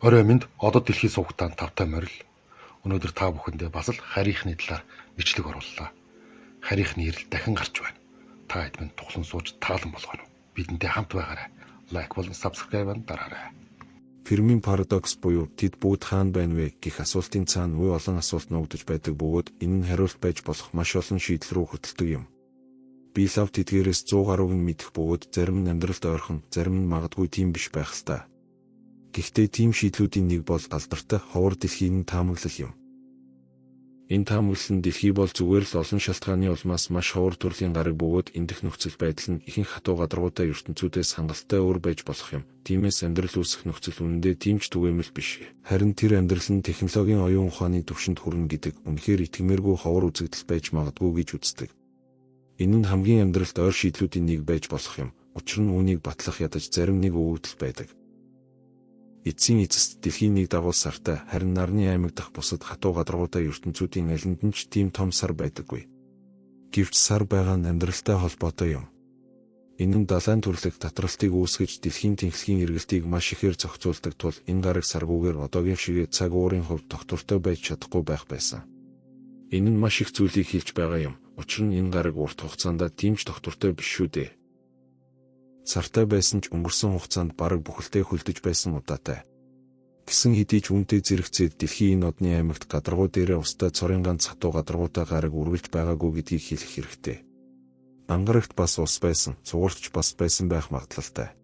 Орой минь одод дэлхий сувгатаан тавтай морил. Өнөөдөр та бүхэндээ бас л харийнхны талаар бичлэг орууллаа. Харийнхны ирэл дахин гарч байна. Та хэд минь тухлан сууж таалан болгоно. Бидэнтэй хамт байгаарай. Лайк болон сабскрайб дараарай. Фермийн парадокс буюу тэд бүгд хаана байна вэ гэх асуултын цаана үе олон асуулт нуугдаж байдаг бөгөөд энэ нь хариулт байж болох маш олон шийдэл рүү хөтэлдэг юм. Би лав тэдгээрээс 100 гаруйг нь мэдэх бөгөөд зарим нь амьдралд ойрхон, зарим нь магадгүй тийм биш байх ёстой. Гэхдээ тийм шийдлүүдийн нэг бол алдартай ховор дэлхийн таамаглал юм. Энэ таамаглал нь дэлхий бол зүгээр л олон шалтгааны улмаас маш ховор төрлийн гараг бөгөөд эндэх нөхцөл байдал нь ихэнх хатуу гадаргуутай ертөнцүүдээс хангалттай өөр байж болох юм. Тиймээс амьдрал үүсэх нөхцөл үнэндээ тийм ч түгээмэл биш. Харин тэр амьдрал нь технологийн оюун ухааны түвшинд хүрнэ гэдэг үнэхээр итгэмээргүй ховор үзэгдэл байж магадгүй гэж үздэг. Энэ нь хамгийн амьдралд ойр шийдлүүдийн нэг байж болох юм. Учир нь үүнийг батлах ядаж зарим нэг өгөгдөл байдаг. Эцсийн эцэст дэлхийн нэг дагуул сартай харин нарны аймаг дахь бусад хатуу гадаргуутай ертөнцүүдийн алинд нь ч тийм том сар байдаггүй. Гэвч сар байгаа нь амьдралтай холбоотой юм. Энэ нь далайн түрлэг татралтыг үүсгэж дэлхийн тэнхлэгийн эргэлтийг маш ихээр зохицуулдаг тул энэ гараг саргүйгээр одоогийн шиг цаг уурын хувьд тогтвортой байж чадахгүй байх байсан. Энэ нь маш их зүйлийг хэлж байгаа юм. Учир нь энэ гараг урт хугацаанд тийм ч тогтвортой биш шүү дээ. Сартай байсан ч өнгөрсөн хугацаанд бараг бүхэлдээ хөлдөж байсан удаатай. Гэсэн хэдий ч үүнтэй зэрэгцээд дэлхийн энэ одны аймагт гадаргуу дээрээ устай цорын ганц хатуу гадаргуутай гараг үргэлж байгаагүй гэдгийг хэлэх хэрэгтэй. Ангарагт бас ус байсан, цугуурч бас байсан байх магадлалтай.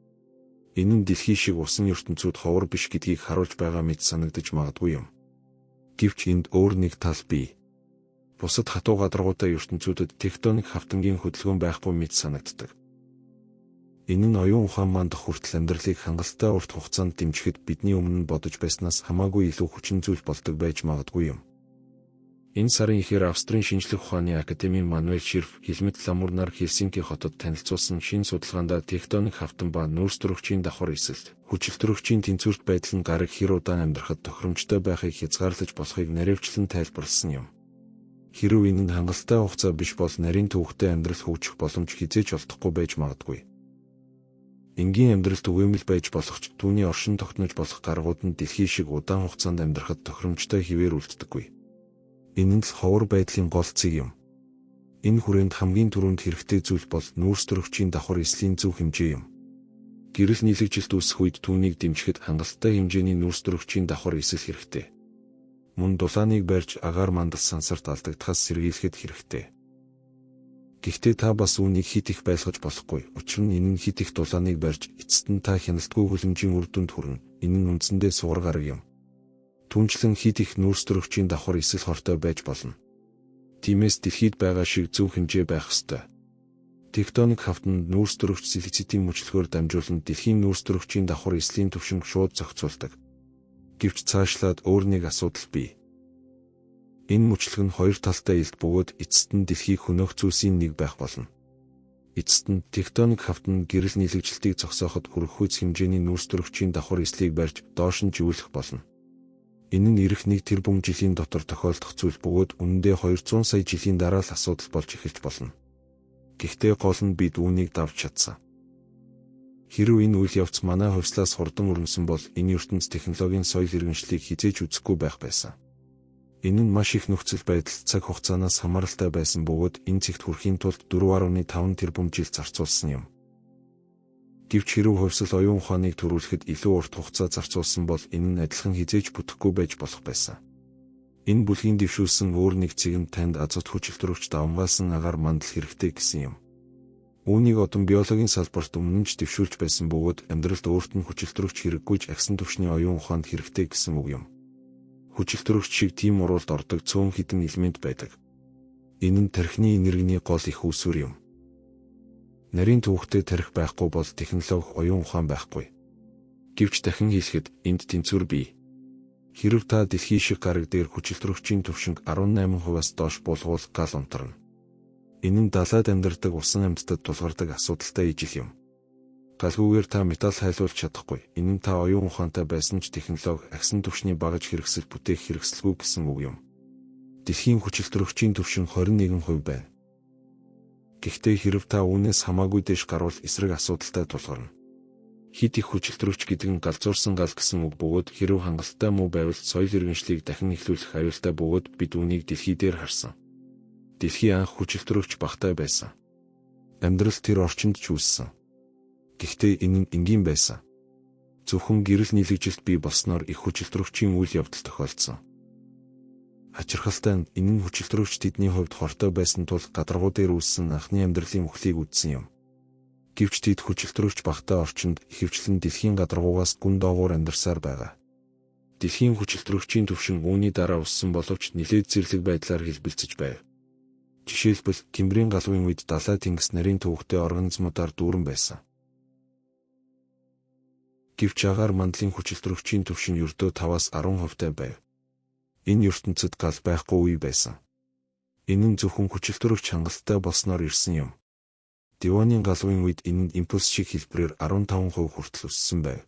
Энэ нь дэлхий шиг усан ертөнцүүд ховор биш гэдгийг харуулж байгаа мэт санагдаж магадгүй юм. Гэвч энд өөр нэг тал бий. Бусад хатуу гадаргуутай ертөнцүүдэд тектоник хавтангийн хөдөлгөөн байхгүй мэт санагддаг. Энэ нь оюун ухаан мандах хүртэл амьдралыг хангалттай урт хугацаанд дэмжихэд бидний өмнө бодож байснаас хамаагүй илүү хүчин зүйл болдог байж магадгүй юм. Энэ сарын ихэр Австрийн шинжлэх ухааны академийн Мануэль Ширф Хелмут Ламурнаар Хельсинки хотод танилцуулсан шинэ судалгаанд тектоник хавтан ба нүүрстөрөгчийн давхар эсэлт, хүчилтөрөгчийн тэнцвэрт байдал нь гараг хэр удаан амьдрахад тохиромжтой байхыг хязгаарлаж болохыг наривчлан тайлбарласан юм. Хэрв энэ нь хангалттай хугацаа биш бол нарийн төвөгтэй амьдрал хөгжих боломж хизээж олдохгүй байж магадгүй. Энгийн амьдрал түгээмэл байж болох ч түүний оршин тогтнож болох гаргууд нь дэлхий шиг удаан хугацаанд амьдрахад тохиромжтой хэвээр үлддэггүй. Энэ нь л ховор байдлын гол цэг юм. Энэ хүрээнд хамгийн түрүүнд хэрэгтэй зүйл бол нүүрстөрөгчийн давхар эслийн зөв хэмжээ юм. Гэрэл нийлэгжилт үүсэх үед түүнийг дэмжихэд хангалттай хэмжээний нүүрстөрөгчийн давхар эсэл хэрэгтэй. Мөн дулааныг барьж агаар мандал сансарт алдагдахаас сэргийлэхэд хэрэгтэй. Гэхдээ та бас үүнийг хит их байлгаж болохгүй. Учир нь энэ нь хит их дулааныг барьж эцэст нь та хяналтгүй хүлэмжийн үр дүнд хүрнэ. Энэ нь үндсэндээ сугар гараг юм. Түүнчлэн хит их нүүрстөрөгчийн давхар эсэл хортой байж болно. Тиймээс дэлхийд байгаа шиг зөв хэмжээ байх ёстой. Тектоник хавтанд нүүрстөрөгч силицитийн мөчлөгөөр дамжуулан дэлхийн нүүрстөрөгчийн давхар эслийн түвшинг шууд зохицуулдаг. Гэвч цаашлаад өөр нэг асуудал бий. Энэ мөчлөг нь хоёр талтай илт бөгөөд эцэст нь дэлхийг хөнөөх зүйлсийн нэг байх болно. Эцэст нь тектоник хавтан гэрэл нийлэгжилтийг зогсооход хүрэх хүйц хэмжээний нүүрстөрөгчийн давхар эслийг барьж доош нь живүүлэх болно. Энэ нь ирэх 1 тэрбум жилийн дотор тохиолдох зүйл бөгөөд үнэндээ 200 сая жилийн дараа л асуудал болж эхэлж болно. Гэхдээ гол нь бид үүнийг давж чадсан. Хэрв энэ үйл явц манай хувьслаас хурдан өрнөсөн бол энэ ертөнц технологийн соёл иргэншлийг хизээж үзэхгүй байх байсан. Энэ нь маш их нөхцөл байдал цаг хугацаанаас хамааралтай байсан бөгөөд энэ зэгт хүрэхийн тулд 4.5 тэрбум жил зарцуулсан юм. Гэвч хэрв хувьсал оюун ухааныг төрүүлэхэд илүү урт хугацаа зарцуулсан бол энэ нь адилхан хизээж бүтэхгүй байж болох байсан. Энэ бүлгийн дэвшүүлсэн өөр нэг цэг нь танд азот хүчилтөрөгч давмгаалсан агаар мандал хэрэгтэй гэсэн юм. Үүнийг одон биологийн салбарт өмнө нь ч дэвшүүлж байсан бөгөөд амьдралд өөрт нь хүчилтөрөгч хэрэггүйж агсан түвшний оюун ухаанд хэрэгтэй гэсэн үг юм. Хүчилтөрөгч шиг тийм уралд ордог цөөн хідэн элемент байдаг. Энэ нь тархины энергийн гол их үүсвэр юм. Нарийн төвөгтэй тархи байхгүй бол технологи оюун ухаан байхгүй. Гэвч дахин хэлэхэд энд тэнцвэр бий. Хэрв та дэлхий шиг гараг дээр хүчилтөрөгчийн түвшинг 18%-аас доош булгуул гал унтарна. Энэ нь далайд амьдардаг усан амьтдад тулгардаг асуудалтай ижил юм. Галгүйгээр та металл хайлуулж чадахгүй. Энэ нь та оюун ухаантай байсан ч технологи агсан түвшний багаж хэрэгсэл бүтээх хэрэгсэлгүй гэсэн үг юм. Дэлхийн хүчилтөрөгчийн түвшин 21% байна. Гэхдээ хэрв та үүнээс хамаагүй дэш гарвал эсрэг асуудалтай тулгарна. Хит их хүчилтрүүлч гэдэг нь галзуурсан гал гэсэн үг бөгөөд хэрэв хангалттай муу байвал соёл иргэншлийг дахин эхлүүлэх аюултай бөгөөд бид үүнийг дэлхий дээр харсан. Дэлхий анх хүчилтрүүлч багтай байсан. Амьдрал тэр орчинд ч үүссэн. Гэхдээ энэ нь энгийн байсан. Зөвхөн гэрэл нийлэгжилт бий болсноор их хүчилтрүүлчийн үйл явдал тохиолдсон. Ачирхалтай нь энэ нь хүчилтрүүлч тэдний хувьд хортой байсан тул гадаргуу дээр үүссэн анхны амьдралын үхлийг үдсэн юм. Гэвч тэд хүчилтрүүлч багтай орчинд ихэвчлэн дэлхийн гадаргуугаас гүн доогуур амьдарсаар байгаа. Дэлхийн хүчилтрүүлчийн түвшин үүний дараа өссөн боловч нэлээд зэрлэг байдлаар хэлбэлцэж байв. Жишээлбэл Кембрийн галуун үед далай тэнгис нарийн төвөгтэй организмуудаар дүүрэн байсан. Гэвч агаар мандлын хүчилтрүүлчийн түвшин ердөө 5-10% байв. Энэ ертөнцид гал байхгүй үе байсан. Энэ нь зөвхөн хүчилтрүүлч хангалттай болсноор ирсэн юм. Девоны галуун үед энэ нь импульс шиг хэлбэрээр 15% хүртэл өссөн байв.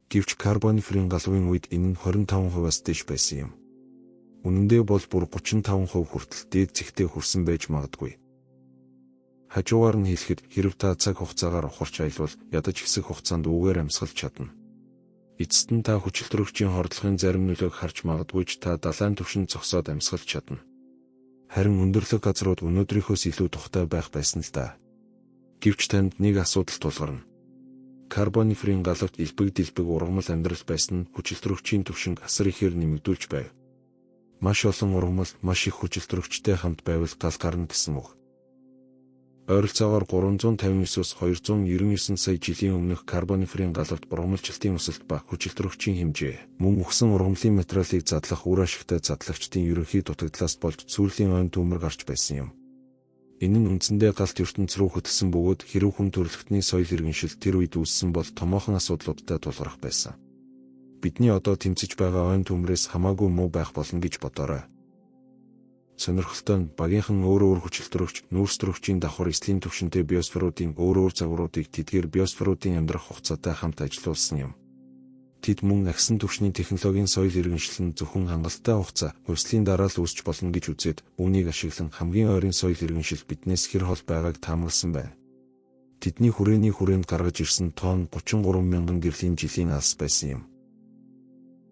Гэвч карбониферийн галуун үед энэ нь 25%-аас дээш байсан юм. Үнэн дээр бол бүр 35% хүртэл дээд зэгтээ хүрсэн байж магадгүй. Хажуугаар нь хэлэхэд хэрэв та цаг хугацаагаар ухарч аялвал ядаж хэсэг хугацаанд үгээр амьсгалж чадна. Эцэст нь та хүчилтрүүлчийн хордлогын зарим нөлөөг харж магадгүй ч та далайн түвшинд зогсоод амьсгалж чадна. Харин өндөрлөг газрууд өнөөдрийнхөөс илүү тухтай байх байсан л да. Гэвч танд нэг асуудал тулгарна. Карбониферийн галавт элбэг дэлбэг ургамал амьдрал байсан нь хүчилтрүүлчийн түвшинг асар ихээр нэмэгдүүлж байв. Маш олон ургамал маш их хүчилтрүүлчтэй хамт байвал гал гарна гэсэн үг. Ойролцоогоор 359-өөс 299 сая жилийн өмнөх карбониферийн галавт ургамалчлалтын өсөлт ба хүчилтрүүлчийн хэмжээ, мөн үхсэн ургамлын материалыг задлах үр ашигтай задлагчдын ерөнхий дутагдлаас болж сүүлийн ойн төмөр гарч байсан юм. Энэ нь үндсэндээ галт ертөнц рүү хөтлсөн бөгөөд хэрэв хүн төрөлхтний соёл иргэншил тэр үед үүссэн бол томоохон асуудлуудтай тулгарх байсан. Бидний одоо тэмцэж байгаа ойн төмрөөс хамаагүй муу байх болно гэж бодоорой. Сонирхолтой нь багийнхан өөр хүчилтрүүлч, нүүрстрүүлчийн давхар эслийн түвшинтэй биосферуудын өөр загваруудыг тэдгээр биосферуудын амьдрах хугацаатай хамт ажилуулсан юм. Тэд мөн агсан түвшний технологийн соёл иргэншил нь зөвхөн хангалттай хугацаа, хувьслын дараа л үүсч болно гэж үзээд үүнийг ашиглан хамгийн ойрын соёл иргэншил биднээс хэр хол байгааг таамагласан байна. Тэдний хүрээний хүрээнд гаргаж ирсэн тонн 33 мянган гэрлийн жилийн алс байсан юм.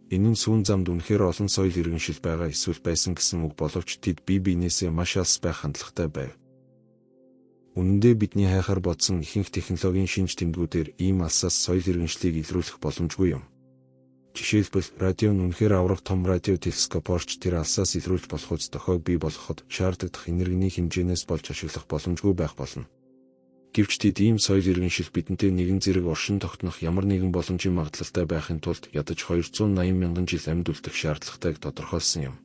Энэ нь сүүн замд үнэхээр олон соёл иргэншил байгаа эсвэл байсан гэсэн үг боловч тэд бие биенээсээ маш алс байх хандлагатай байв. Үнэн дээр бидний хайхаар бодсон ихэнх технологийн шинж тэмдгүүдээр ийм алсаас соёл иргэншлийг илрүүлэх боломжгүй юм. Жишээлбэл радио нь үнэхээр аврах том радио телескопорч тэр алсаас илрүүлж болох үс дохойг бий болгоход шаардлагатай энергийн хэмжээнээс болж ашиглах боломжгүй байх болно. Гэвч тэд ийм соёл иргэншил бидэнтэй нэгэн зэрэг оршин тогтнох ямар нэгэн боломжийн магадлалтай байхын тулд ядаж 280 мянган жил амьд үлдэх шаардлагатайг тодорхойлсон юм.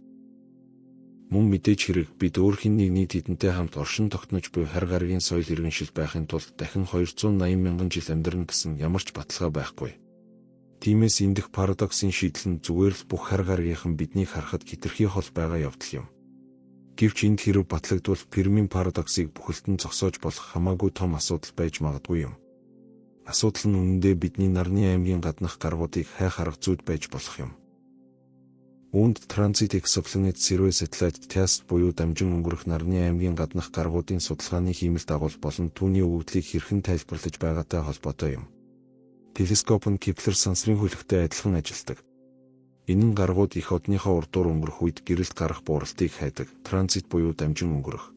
Мөн мэдээж хэрэг бид өөр хэн нэгний тэдэнтэй хамт оршин тогтнож буй хар гарагийн соёл иргэншил байхын тулд дахин 280 мянган жил амьдрна гэсэн ямар ч баталгаа байхгүй. Тиймээс эндх парадоксын шийдэл нь зүгээр л бүх хар гарагийнхан биднийг харахад хэтэрхий хол байгаа явдал юм. Гэвч энд хэрэв батлагдвал Фермийн парадоксыг бүхэлдэн зогсоож болох хамаагүй том асуудал байж магадгүй юм. Асуудал нь үнэндээ бидний нарны аймгийн гаднах гаргуудыг хайх арга зүйд байж болох юм. Үүнд Transit Exoplanet Survey Satellite Test буюу дамжин өнгөрөх нарны аймгийн гаднах гаргуудын судалгааны хиймэл дагуул болон түүний өгөгдлийг хэрхэн тайлбарлаж байгаатай холбоотой юм. Телескоп нь Кеплер сансрын хөлөгтэй адилхан ажилладаг. Энэ нь гаргууд их одныхоо урдуур өнгөрөх үед гэрэлт гарах бууралтыг хайдаг, транзит буюу дамжин өнгөрөх.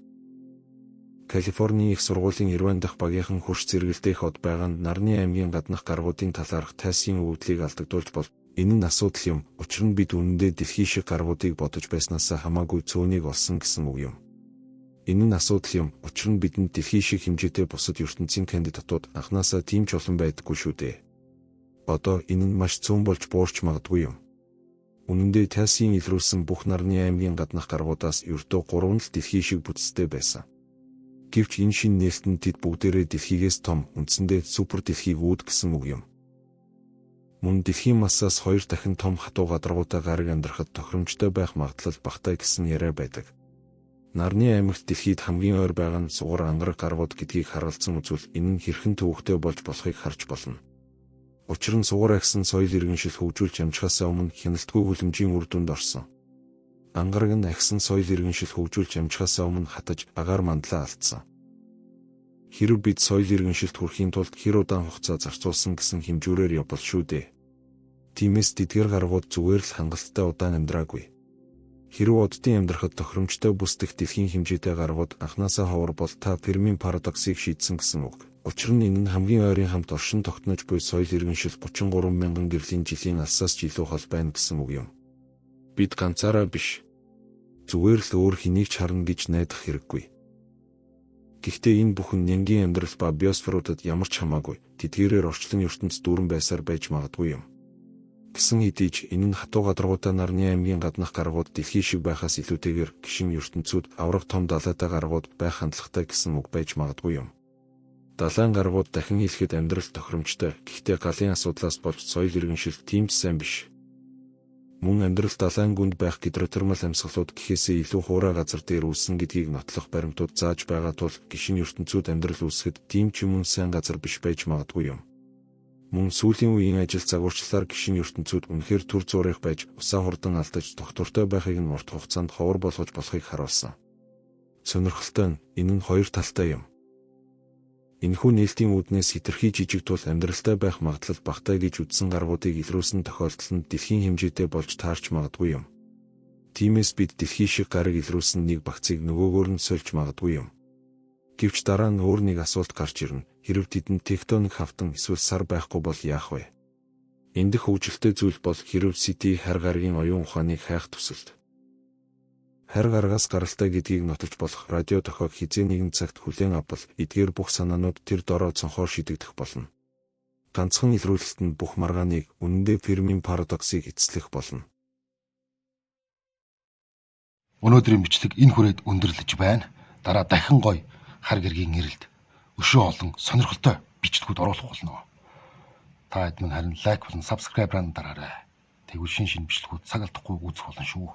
Калифорний их сургуулийн Ирвайн дахь багийнхан хурц зэрэгэлдээ их од байгаа нь нарны аймгийн гаднах гаргуудын талаарх тайсын өгөгдлийг алдагдуулж бол энэ нь асуудал юм. Учир нь бид үнэндээ дэлхий шиг гаргуудыг бодож байснаас хамаагүй цөөнийг олсон гэсэн үг юм. Энэ нь асуудал юм. Учир нь бидэнд дэлхий шиг хэмжээтэй бусад ертөнцийн кандидатууд анхнаасаа тийм ч олон байдаггүй шүү дээ. Одоо энэ нь маш цөөн болж буурч магадгүй юм. Үнэн дээр тайсын илрүүлсэн бүх нарны аймгийн гаднах гаргуудаас ердөө 3 л дэлхий шиг бүтцтэй байсан. Гэвч энэ шинэ нээлтэнд тэд бүгдээрээ дэлхийгээс том, үндсэндээ супер дэлхийг үүд гэсэн үг юм. Мөн дэлхийн массаас 2 дахин том хатуу гадаргуутай гараг амьдрахад тохиромжтой байх магадлал багатай гэсэн яриа байдаг. Нарны аймагт дэлхийд хамгийн ойр байгаа нь сугар ангараг гаргууд гэдгийг харуулсан үзвэл энэ нь хэрхэн төвөгтэй болж болохыг харж болно. Учир нь сугар агсан соёл иргэншил хөгжүүлж амжихаасаа өмнө хяналтгүй хүлэмжийн үр дүнд орсон. Ангараг нь агсан соёл иргэншил хөгжүүлж амжихаасаа өмнө хатаж агаар мандлаа алдсан. Хэрэв бид соёл иргэншилт хүрэхийн тулд хэр удаан хугацаа зарцуулсан гэсэн хэмжүүрээр явбал шүү дээ. Тиймээс тэдгээр гаргууд зүгээр л хангалттай удаан амьдраагүй. Хэрэв оддын амьдрахад тохиромжтой бүсдэх дэлхийн хэмжээтэй гаргууд анхнаасаа ховор бол та Фермийн парадоксыг шийдсэн гэсэн үг. Учир нь энэ нь хамгийн ойрын хамт оршин тогтнож буй соёл иргэншил 33 мянган гэрлийн жилийн алсаас ч илүү хол байна гэсэн үг юм. Бид ганцаараа биш. Зүгээр л өөр хэнийг ч харна гэж найдах хэрэггүй. Гэхдээ энэ бүхэн нянгийн амьдрал ба биосферуудад ямар ч хамаагүй тэдгээрээр орчлон ертөнц дүүрэн байсаар байж магадгүй юм. Гэсэн хэдий ч энэ нь хатуу гадаргуудаа Нарны аймгийн гаднах гаргууд дэлхий шиг байхаас илүүтэйгээр гишин ертөнцүүд аврах том далайтай гаргууд байх хандлагатай гэсэн үг байж магадгүй юм. Далайн гаргууд дахин хэлэхэд амьдрал тохиромжтой. Гэхдээ галын асуудлаас болж соёл иргэншил тийм ч сайн биш. Мөн амьдрал далайн гүнд байх гидротермал амьсгалууд гэхээсээ илүү хуурай газар дээр үүснэ гэдгийг нотлох баримтууд зааж байгаа тул гишин ертөнцүүд амьдрал үүсгэхэд тийм ч юм сайн газар биш байж магадгүй юм. Мөн сүүлийн үеийн ажил загварчлалаар гишин ертөнцүүд үнэхээр төр зурих байж усаа хурдан алдаж тогтвортой байхыг нь урт хугацаанд ховор болгож болохыг харуулсан. Сонирхолтой нь энэ нь хоёр талтай юм. Энэхүү нээлтийн үүднээс хэтэрхий жижиг тул амьдралтай байх магадлал багатай гэж үзсэн гаргуудыг илрүүлсэн тохиолдол нь дэлхийн хэмжээтэй болж таарч магадгүй юм. Тиймээс бид дэлхий шиг гарыг илрүүлсэн нэг багцыг нөгөөгөөр нь сольж магадгүй юм. Гэвч дараа нь өөр нэг асуулт гарч ирнэ. Хэрэв тэдэнд тектоник хавтан эсвэл сар байхгүй бол яах вэ? Эндх хөгжилтэй зүйл бол хэрэв Сити хар гарагийн оюун ухааныг хайх төсөлд. Хар гаргаас гаралтай гэдгийг нотолж болох радио тохиог хизээ нэгэн цагт хүлээн авбал эдгээр бүх санаанууд тэр дороо цонхоор шийдэгдэх болно. Ганцхан илрүүлэлт нь бүх маргааныг үнэндээ Фермийн парадоксыг эцэслэх болно. Өнөөдрийн бичлэг энэ хүрээд өндөрлөж байна. Дараа дахин гоё хар гэргийн ирэлт өшөө олон сонирхолтой бичлэгүүд оруулах болно. Та хэд минь харин лайк болон сабскрайбраа дараарай. Тэгвэл шин бичлэгүүд цаг алдахгүй үзэх болно шүү.